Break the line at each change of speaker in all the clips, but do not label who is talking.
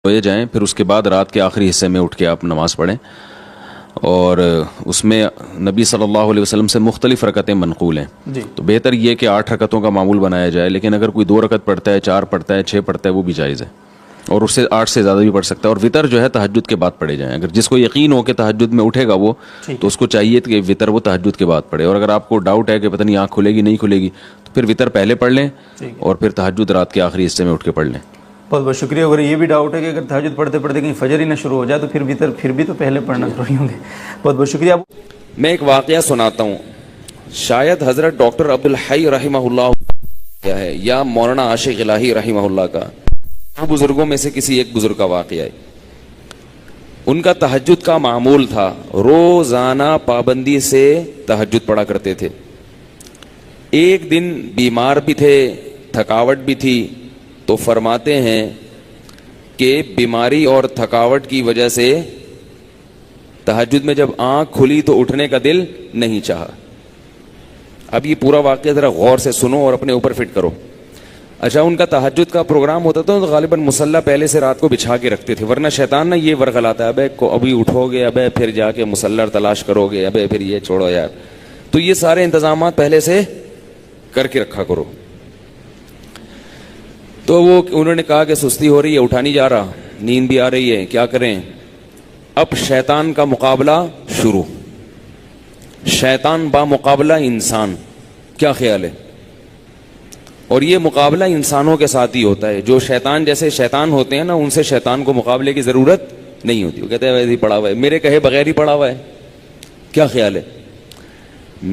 سوئے جائیں، پھر اس کے بعد رات کے آخری حصے میں اٹھ کے آپ نماز پڑھیں، اور اس میں نبی صلی اللہ علیہ وسلم سے مختلف رکعتیں منقول ہیں
جی.
تو بہتر یہ کہ 8 رکعتوں کا معمول بنایا جائے، لیکن اگر کوئی 2 رکعت پڑھتا ہے، 4 پڑھتا ہے، 6 پڑھتا ہے، وہ بھی جائز ہے، اور اس سے 8 سے زیادہ بھی پڑھ سکتا ہے. اور وطر جو ہے تہجد کے بعد پڑھے جائیں. اگر جس کو یقین ہو کہ تہجد میں اٹھے گا وہ، تو اس کو چاہیے کہ وطر وہ تہجد کے بعد پڑھے. اور اگر آپ کو ڈاؤٹ ہے کہ پتہ نہیں آنکھ کھلے گی نہیں کھلے گی، تو پھر وطر پہلے پڑھ لیں اور پھر تہجد رات کے آخری حصے میں اٹھ کے پڑھ لیں.
بہت بہت شکریہ. اگر یہ بھی ڈاؤٹ ہے کہ اگر تہجد پڑھتے پڑھتے کہیں فجر ہی نہ شروع ہو جائے تو پھر وطر پھر بھی تو پہلے پڑھنا ضروری ہوں گے. بہت بہت شکریہ.
میں ایک واقعہ سناتا ہوں، شاید حضرت ڈاکٹر عبدالحی رحمہ اللہ کیا ہے یا مولانا عاشق الہی رحمہ اللہ کا، بزرگوں میں سے کسی ایک بزرگ کا واقعہ ہے. ان کا تہجد کا معمول تھا، روزانہ پابندی سے تہجد پڑھا کرتے تھے. ایک دن بیمار بھی تھے، تھکاوٹ بھی تھی، تو فرماتے ہیں کہ بیماری اور تھکاوٹ کی وجہ سے تہجد میں جب آنکھ کھلی تو اٹھنے کا دل نہیں چاہا. اب یہ پورا واقعہ ذرا غور سے سنو اور اپنے اوپر فٹ کرو. اچھا، ان کا تہجد کا پروگرام ہوتا تھا تو غالباً مصلی پہلے سے رات کو بچھا کے رکھتے تھے، ورنہ شیطان نا یہ ورغلاتا ہے، ابے ابھی اٹھو گے، ابے پھر جا کے مصلی تلاش کرو گے، ابے پھر یہ چھوڑو یار. تو یہ سارے انتظامات پہلے سے کر کے رکھا کرو. تو وہ انہوں نے کہا کہ سستی ہو رہی ہے، اٹھا نہیں جا رہا، نیند بھی آ رہی ہے، کیا کریں؟ اب شیطان کا مقابلہ شروع، شیطان با مقابلہ انسان. کیا خیال ہے؟ اور یہ مقابلہ انسانوں کے ساتھ ہی ہوتا ہے. جو شیطان جیسے شیطان ہوتے ہیں نا، ان سے شیطان کو مقابلے کی ضرورت نہیں ہوتی. وہ کہتے ہیں ویسے ہی پڑا ہوا ہے، میرے کہے بغیر ہی پڑا ہوا ہے. کیا خیال ہے؟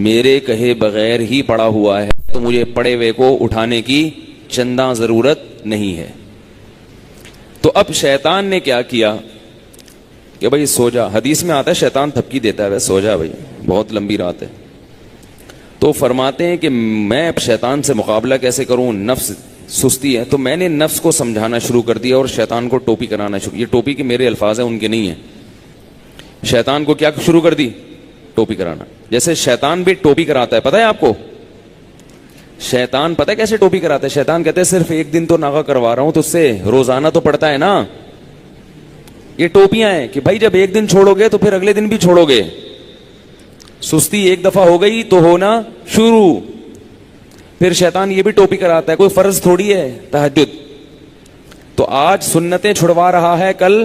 میرے کہے بغیر ہی پڑا ہوا ہے تو مجھے پڑے ہوئے کو اٹھانے کی چندہ ضرورت نہیں ہے. تو اب شیطان نے کیا کیا کہ بھائی سو جا. حدیث میں آتا ہے شیطان تھپکی دیتا ہے، سو جا بھائی، بہت لمبی رات ہے. تو فرماتے ہیں کہ میں اب شیطان سے مقابلہ کیسے کروں، نفس سستی ہے. تو میں نے نفس کو سمجھانا شروع کر دیا اور شیطان کو ٹوپی کرانا شروع. یہ ٹوپی کے میرے الفاظ ہیں، ان کے نہیں ہیں. شیطان کو کیا شروع کر دی؟ ٹوپی کرانا. جیسے شیطان بھی ٹوپی کراتا ہے، پتہ ہے آپ کو شیطان پتہ ہے کیسے ٹوپی کراتا ہے؟ شیطان کہتے ہیں صرف ایک دن تو ناغہ کروا رہا ہوں تو اس سے روزانہ تو پڑتا ہے نا. یہ ٹوپیاں ہیں کہ بھائی جب ایک دن چھوڑو گے تو پھر اگلے دن بھی چھوڑو گے. سستی ایک دفعہ ہو گئی تو ہونا شروع. پھر شیطان یہ بھی ٹوپی کراتا ہے، کوئی فرض تھوڑی ہے تہجد. تو آج سنتیں چھڑوا رہا ہے، کل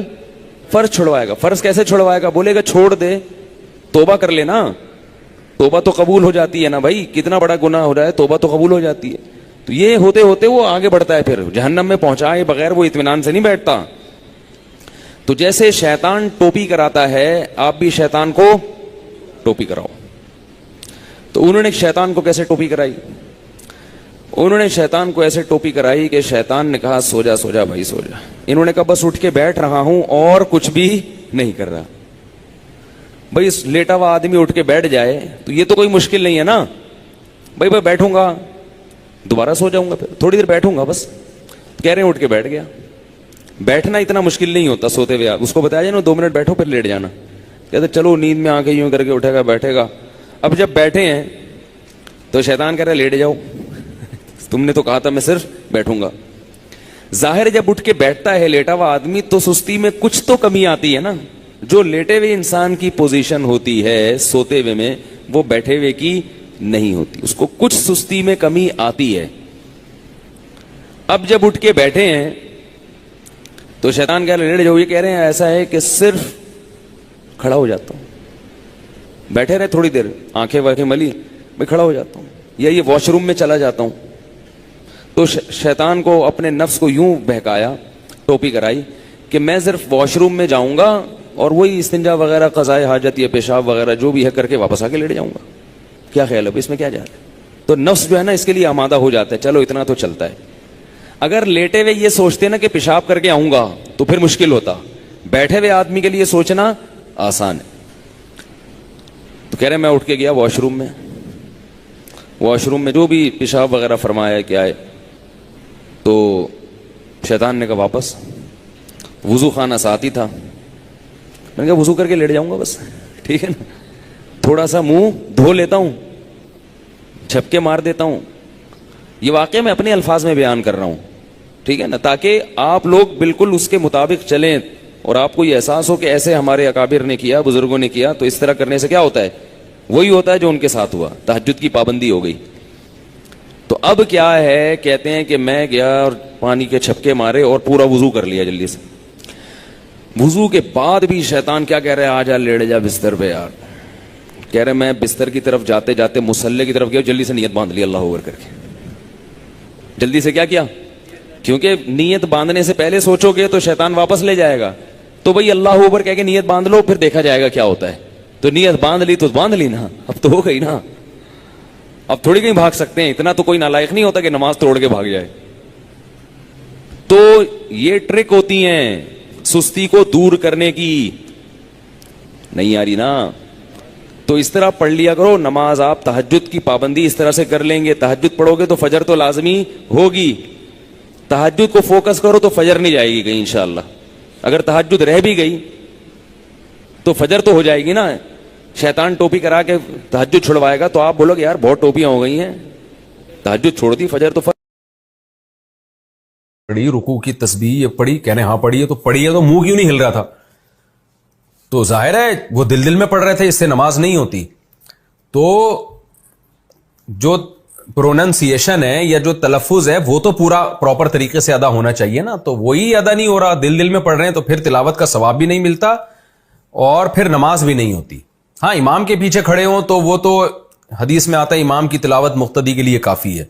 فرض چھڑوائے گا. فرض کیسے چھڑوائے گا؟ بولے گا چھوڑ دے، توبہ کر لینا. توبہ تو قبول ہو جاتی ہے نا بھائی، کتنا بڑا گناہ ہو رہا ہے، توبہ تو قبول ہو جاتی ہے. تو یہ ہوتے ہوتے وہ آگے بڑھتا ہے، پھر جہنم میں پہنچائے بغیر وہ اطمینان سے نہیں بیٹھتا. تو جیسے شیطان ٹوپی کراتا ہے، آپ بھی شیطان کو ٹوپی کراؤ. تو انہوں نے شیطان کو کیسے ٹوپی کرائی؟ انہوں نے شیطان کو ایسے ٹوپی کرائی کہ شیطان نے کہا سو جا سو جا بھائی سو جا. انہوں نے کہا بس اٹھ کے بیٹھ رہا ہوں اور کچھ بھی نہیں کر رہا. بھائی لیٹا ہوا آدمی اٹھ کے بیٹھ جائے تو یہ تو کوئی مشکل نہیں ہے نا. بھائی بیٹھوں گا دوبارہ سو جاؤں گا، پھر تھوڑی دیر بیٹھوں گا بس. کہہ رہے ہیں اٹھ کے بیٹھ گیا. بیٹھنا اتنا مشکل نہیں ہوتا سوتے ہوئے. اس کو بتایا جائے نا 2 منٹ بیٹھو پھر لیٹ جانا. کہتے چلو نیند میں آ کے یوں کر کے اٹھے گا بیٹھے گا. اب جب بیٹھے ہیں تو شیطان کہہ رہا ہے لیٹ جاؤ، تم نے تو کہا تھا میں صرف بیٹھوں گا. ظاہر جب اٹھ کے بیٹھتا ہے لیٹا ہوا آدمی تو سستی میں کچھ تو کمی آتی ہے نا. جو لیٹے ہوئے انسان کی پوزیشن ہوتی ہے سوتے ہوئے میں، وہ بیٹھے ہوئے کی نہیں ہوتی. اس کو کچھ سستی میں کمی آتی ہے. اب جب اٹھ کے بیٹھے ہیں تو شیطان کہہ رہے لیٹ جاؤ. یہ کہہ رہے ہیں ایسا ہے کہ صرف کھڑا ہو جاتا ہوں. بیٹھے رہے تھوڑی دیر، آنکھیں واکھیں ملی، میں کھڑا ہو جاتا ہوں یا یہ واش روم میں چلا جاتا ہوں. تو شیطان کو اپنے نفس کو یوں بہکایا، ٹوپی کرائی کہ میں صرف واش روم میں جاؤں گا اور وہی استنجا وغیرہ قضائے حاجت یا پیشاب وغیرہ جو بھی ہے کر کے واپس آ کے لیٹ جاؤں گا. کیا خیال ہے اس میں کیا جا رہا ہے؟ تو نفس جو ہے نا اس کے لیے آمادہ ہو جاتا ہے، چلو اتنا تو چلتا ہے. اگر لیٹے ہوئے یہ سوچتے نا کہ پیشاب کر کے آؤں گا تو پھر مشکل ہوتا. بیٹھے ہوئے آدمی کے لیے سوچنا آسان ہے. تو کہہ رہے میں اٹھ کے گیا واش روم میں جو بھی پیشاب وغیرہ فرمایا کیا ہے. تو شیطان نے کہا واپس. وضو خانہ ساتھ ہی تھا. میں نے کہا وضو کر کے لیٹ جاؤں گا بس، ٹھیک ہے نا، تھوڑا سا منہ دھو لیتا ہوں، جھپکے مار دیتا ہوں. یہ واقعہ میں اپنے الفاظ میں بیان کر رہا ہوں. ٹھیک ہے نا, تاکہ آپ لوگ بالکل اس کے مطابق چلیں اور آپ کو یہ احساس ہو کہ ایسے ہمارے اکابر نے کیا, بزرگوں نے کیا, تو اس طرح کرنے سے کیا ہوتا ہے, وہی ہوتا ہے جو ان کے ساتھ ہوا, تہجد کی پابندی ہو گئی. تو اب کیا ہے, کہتے ہیں کہ میں گیا اور پانی کے چھپکے مارے اور پورا وضو کر لیا جلدی سے. وضو کے بعد بھی شیطان کیا کہہ رہا ہے, آ جا لیٹ جا بستر پہ یار. کہہ رہے میں بستر کی طرف جاتے جاتے مصلی کی طرف گیا, جلدی سے نیت باندھ لی اللہ اکبر کر کے. جلدی سے کیا کیا, کیونکہ نیت باندھنے سے پہلے سوچو گے تو شیطان واپس لے جائے گا. تو بھئی اللہ اکبر کہہ کے نیت باندھ لو, پھر دیکھا جائے گا کیا ہوتا ہے. تو نیت باندھ لی تو باندھ لی نا, اب تو ہو گئی نا, اب تھوڑی کہیں بھاگ سکتے ہیں. اتنا تو کوئی نالائق نہیں ہوتا کہ نماز توڑ کے بھاگ جائے. تو یہ ٹرک ہوتی ہیں سستی کو دور کرنے کی. نہیں آ رہی نا, تو اس طرح پڑھ لیا کرو نماز. آپ تہجد کی پابندی اس طرح سے کر لیں گے, تہجد پڑھو گے تو فجر تو لازمی ہوگی. تہجد کو فوکس کرو تو فجر نہیں جائے گی کہیں انشاءاللہ. اگر تہجد رہ بھی گئی تو فجر تو ہو جائے گی نا. شیطان ٹوپی کرا کے تہجد چھڑوائے گا تو آپ بولو گے یار بہت ٹوپیاں ہو گئی ہیں, تہجد چھوڑ دی, فجر تو
پڑھی, رکوع کی تسبیح پڑھی, کہنے ہاں پڑھی ہے تو منہ کیوں نہیں ہل رہا تھا؟ تو ظاہر ہے وہ دل میں پڑھ رہے تھے, اس سے نماز نہیں ہوتی. تو جو پروننسیشن ہے یا جو تلفظ ہے وہ تو پورا پراپر طریقے سے ادا ہونا چاہیے نا. تو وہی ادا نہیں ہو رہا, دل میں پڑھ رہے ہیں, تو پھر تلاوت کا ثواب بھی نہیں ملتا اور پھر نماز بھی نہیں ہوتی. ہاں امام کے پیچھے کھڑے ہوں تو وہ تو حدیث میں آتا ہے امام کی تلاوت مقتدی کے لیے کافی ہے,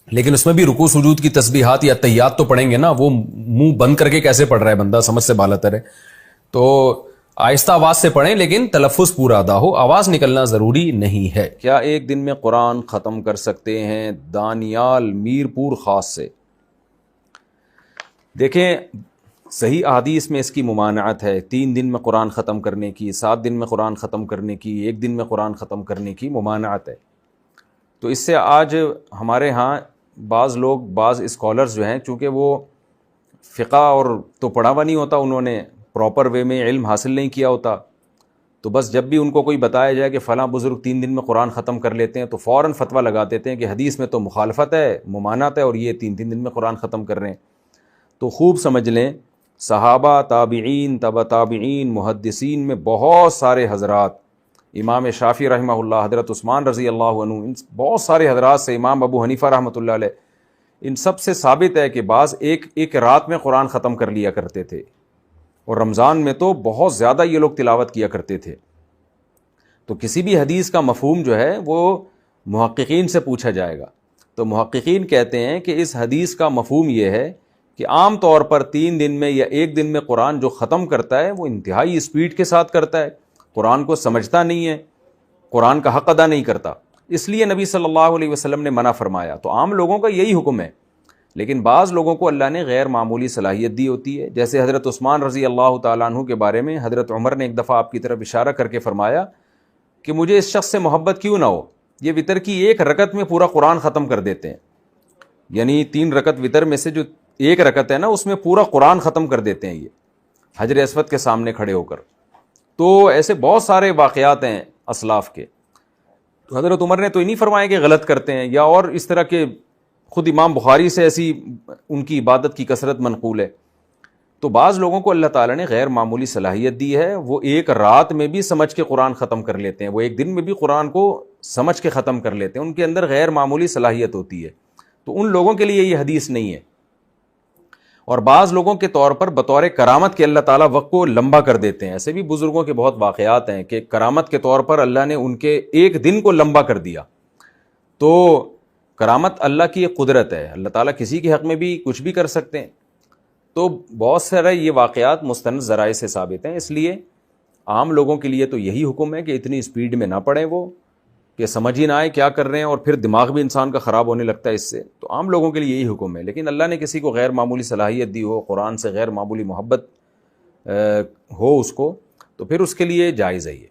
لیکن اس میں بھی رکوع سجود کی تسبیحات یا تحیات تو پڑھیں گے نا. وہ منہ بند کر کے کیسے پڑھ رہا ہے بندہ, سمجھ سے بالاتر ہے. تو آہستہ آواز سے پڑھیں لیکن تلفظ پورا ادا ہو, آواز نکلنا ضروری نہیں ہے. کیا ایک دن میں قرآن ختم کر سکتے ہیں؟ دانیال میرپور خاص سے. دیکھیں صحیح احادیث میں اس کی ممانعت ہے. 3 دن میں قرآن ختم کرنے کی, 7 دن میں قرآن ختم کرنے کی, 1 دن میں قرآن ختم کرنے کی ممانعت ہے. تو اس سے آج ہمارے ہاں بعض لوگ, بعض اسکالرز جو ہیں, چونکہ وہ فقہ اور تو پڑھا ہوا نہیں ہوتا, انہوں نے پراپر وے میں علم حاصل نہیں کیا ہوتا, تو بس جب بھی ان کو کوئی بتایا جائے کہ فلاں بزرگ 3 دن میں قرآن ختم کر لیتے ہیں تو فوراً فتویٰ لگا دیتے ہیں کہ حدیث میں تو مخالفت ہے, ممانعت ہے, اور یہ 3 دن میں قرآن ختم کر رہے ہیں. تو خوب سمجھ لیں صحابہ, تابعین, تبع تابعین, محدثین میں بہت سارے حضرات, امام شافعی رحمہ اللہ, حضرت عثمان رضی اللہ عنہ, ان بہت سارے حضرات سے, امام ابو حنیفہ رحمۃ اللہ علیہ, ان سب سے ثابت ہے کہ بعض ایک رات میں قرآن ختم کر لیا کرتے تھے, اور رمضان میں تو بہت زیادہ یہ لوگ تلاوت کیا کرتے تھے. تو کسی بھی حدیث کا مفہوم جو ہے وہ محققین سے پوچھا جائے گا. تو محققین کہتے ہیں کہ اس حدیث کا مفہوم یہ ہے کہ عام طور پر 3 دن میں یا 1 دن میں قرآن جو ختم کرتا ہے وہ انتہائی اسپیڈ کے ساتھ کرتا ہے, قرآن کو سمجھتا نہیں ہے, قرآن کا حق ادا نہیں کرتا, اس لیے نبی صلی اللہ علیہ وسلم نے منع فرمایا. تو عام لوگوں کا یہی حکم ہے, لیکن بعض لوگوں کو اللہ نے غیر معمولی صلاحیت دی ہوتی ہے. جیسے حضرت عثمان رضی اللہ تعالیٰ عنہ کے بارے میں حضرت عمر نے ایک دفعہ آپ کی طرف اشارہ کر کے فرمایا کہ مجھے اس شخص سے محبت کیوں نہ ہو, یہ وتر کی 1 رکعت میں پورا قرآن ختم کر دیتے ہیں. یعنی 3 رکعت وتر میں سے جو 1 رکعت ہے نا, اس میں پورا قرآن ختم کر دیتے ہیں یہ حجر اسود کے سامنے کھڑے ہو کر. تو ایسے بہت سارے واقعات ہیں اسلاف کے. تو حضرت عمر نے تو نہیں فرمایا کہ غلط کرتے ہیں, یا اور اس طرح کے, خود امام بخاری سے ایسی ان کی عبادت کی کثرت منقول ہے. تو بعض لوگوں کو اللہ تعالیٰ نے غیر معمولی صلاحیت دی ہے, وہ 1 رات میں بھی سمجھ کے قرآن ختم کر لیتے ہیں, وہ 1 دن میں بھی قرآن کو سمجھ کے ختم کر لیتے ہیں, ان کے اندر غیر معمولی صلاحیت ہوتی ہے. تو ان لوگوں کے لیے یہ حدیث نہیں ہے. اور بعض لوگوں کے طور پر بطور کرامت کے اللہ تعالیٰ وقت کو لمبا کر دیتے ہیں. ایسے بھی بزرگوں کے بہت واقعات ہیں کہ کرامت کے طور پر اللہ نے ان کے 1 دن کو لمبا کر دیا. تو کرامت اللہ کی ایک قدرت ہے, اللہ تعالیٰ کسی کے حق میں بھی کچھ بھی کر سکتے ہیں. تو بہت سارے یہ واقعات مستند ذرائع سے ثابت ہیں. اس لیے عام لوگوں کے لیے تو یہی حکم ہے کہ اتنی اسپیڈ میں نہ پڑھیں, وہ کہ سمجھ ہی نہ آئے کیا کر رہے ہیں, اور پھر دماغ بھی انسان کا خراب ہونے لگتا ہے اس سے. تو عام لوگوں کے لیے یہی حکم ہے. لیکن اللہ نے کسی کو غیر معمولی صلاحیت دی ہو, قرآن سے غیر معمولی محبت ہو اس کو, تو پھر اس کے لیے جائز ہے یہ.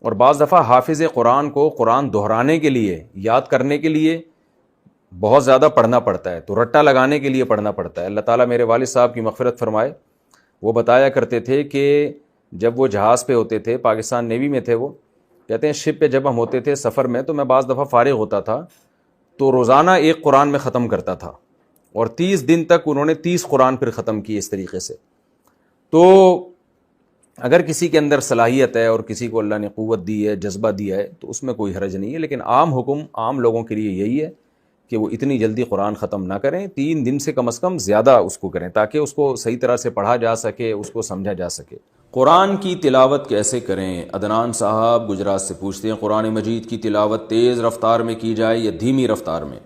اور بعض دفعہ حافظ قرآن کو قرآن دہرانے کے لیے, یاد کرنے کے لیے بہت زیادہ پڑھنا پڑتا ہے, تو رٹا لگانے کے لیے پڑھنا پڑتا ہے. اللہ تعالیٰ میرے والد صاحب کی مغفرت فرمائے, وہ بتایا کرتے تھے کہ جب وہ جہاز پہ ہوتے تھے, پاکستان نیوی میں تھے, وہ کہتے ہیں شپ پہ جب ہم ہوتے تھے سفر میں, تو میں بعض دفعہ فارغ ہوتا تھا تو روزانہ 1 قرآن میں ختم کرتا تھا. اور 30 دن تک انہوں نے 30 قرآن پھر ختم کیے اس طریقے سے. تو اگر کسی کے اندر صلاحیت ہے اور کسی کو اللہ نے قوت دی ہے، جذبہ دیا ہے، تو اس میں کوئی حرج نہیں ہے. لیکن عام حکم عام لوگوں کے لیے یہی ہے کہ وہ اتنی جلدی قرآن ختم نہ کریں، 3 دن سے کم از کم زیادہ اس کو کریں تاکہ اس کو صحیح طرح سے پڑھا جا سکے، اس کو سمجھا جا سکے. قرآن کی تلاوت کیسے کریں؟ عدنان صاحب گجرات سے پوچھتے ہیں قرآن مجید کی تلاوت تیز رفتار میں کی جائے یا دھیمی رفتار میں؟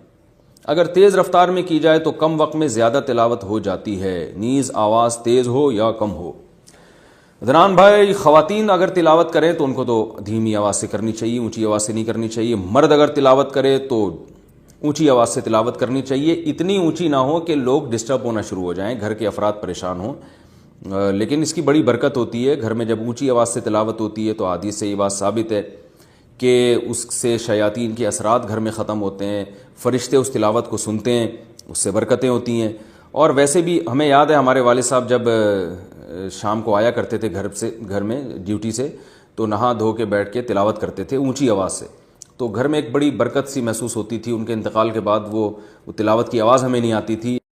اگر تیز رفتار میں کی جائے تو کم وقت میں زیادہ تلاوت ہو جاتی ہے، نیز آواز تیز ہو یا کم ہو. عدنان بھائی، خواتین اگر تلاوت کریں تو ان کو تو دھیمی آواز سے کرنی چاہیے، اونچی آواز سے نہیں کرنی چاہیے. مرد اگر تلاوت کرے تو اونچی آواز سے تلاوت کرنی چاہیے، اتنی اونچی نہ ہو کہ لوگ ڈسٹرب ہونا شروع ہو جائیں، گھر کے افراد پریشان ہوں. لیکن اس کی بڑی برکت ہوتی ہے، گھر میں جب اونچی آواز سے تلاوت ہوتی ہے تو حدیث سے یہ بات ثابت ہے کہ اس سے شیاطین کے اثرات گھر میں ختم ہوتے ہیں، فرشتے اس تلاوت کو سنتے ہیں، اس سے برکتیں ہوتی ہیں. اور ویسے بھی ہمیں یاد ہے ہمارے والد صاحب جب شام کو آیا کرتے تھے گھر میں ڈیوٹی سے، تو نہا دھو کے بیٹھ کے تلاوت کرتے تھے اونچی آواز سے. تو گھر میں ایک بڑی برکت سی محسوس ہوتی تھی. ان کے انتقال کے بعد وہ تلاوت کی آواز ہمیں نہیں آتی تھی.